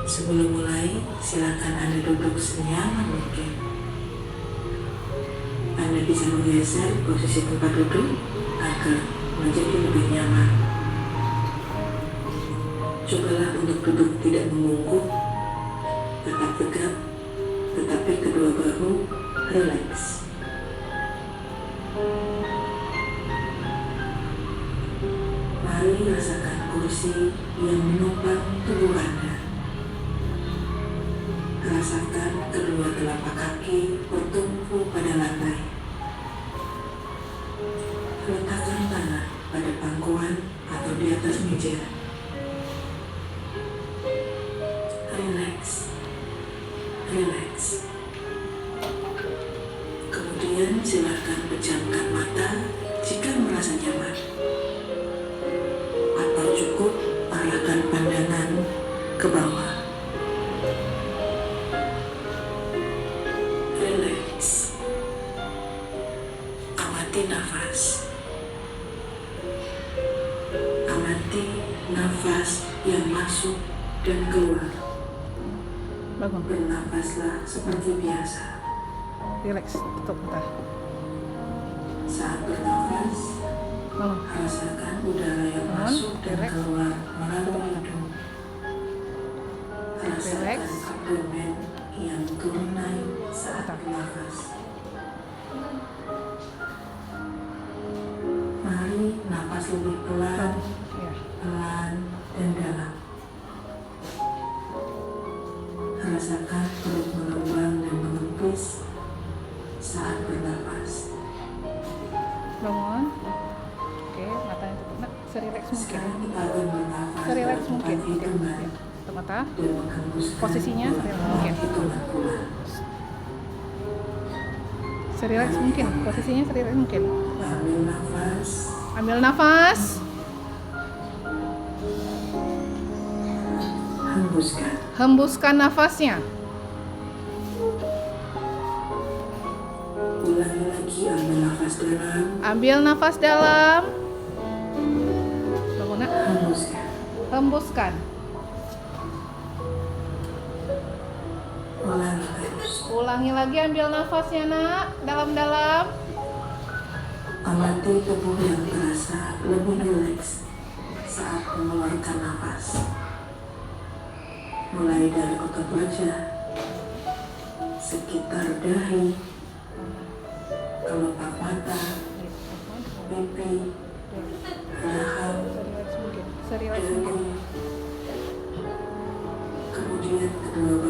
Sebelum mulai, silakan Anda duduk senyaman mungkin. Anda bisa menggeser posisi tempat duduk agar menjadi lebih nyaman. Cobalah untuk duduk tidak membungkuk, tetap tegap, tetapi kedua bahu rileks. Mari rasakan kursi yang menopang tubuh Anda. Rasakan kedua telapak kaki bertumpu pada lantai. Letakkan tangan pada pangkuan atau di atas meja. Relax, relax. Kemudian silakan pejamkan mata jika merasa nyaman. Atau cukup arahkan pandangan ke bawah. Relax. Amati nafas. Amati nafas yang masuk dan keluar. Bangun. Bernafaslah seperti biasa. Relax, tutup mata. Saat bernafas, Bangun. rasakan udara yang Bangun. masuk dan Relax. keluar melalui hidung. Rasakan Relax. abdomen yang turun naik saat Mata. bernafas. Mari napas lebih pelan, Ya. pelan, dan dalam. Rasakan perut mengembang dan mengempis saat bernafas. Bangun. Oke, matanya tutup. Nah, serileks mungkin. Sekarang kita akan bernafas Serileks dari mungkin. tempat Oke. hitungan Ya. Tutup mata. dan menghembuskan Posisinya dua serileks mungkin. hitungan pula. Serileks mungkin. Posisinya serileks mungkin. Ambil nafas, Ambil nafas. hembuskan. Hembuskan nafasnya. Ulangi lagi, ambil nafas dalam, Ambil nafas dalam. Bangun, nak. hembuskan. Hembuskan. Ulangi terus. Ulangi lagi, ambil nafasnya, nak. Dalam-dalam. Amati tubuh yang terasa lebih rileks saat mengeluarkan nafas. Mulai dari otot wajah, sekitar dahi, kelopak mata, pipi, rahang, Serileks mungkin. Serileks mungkin. dagu, kemudian kedua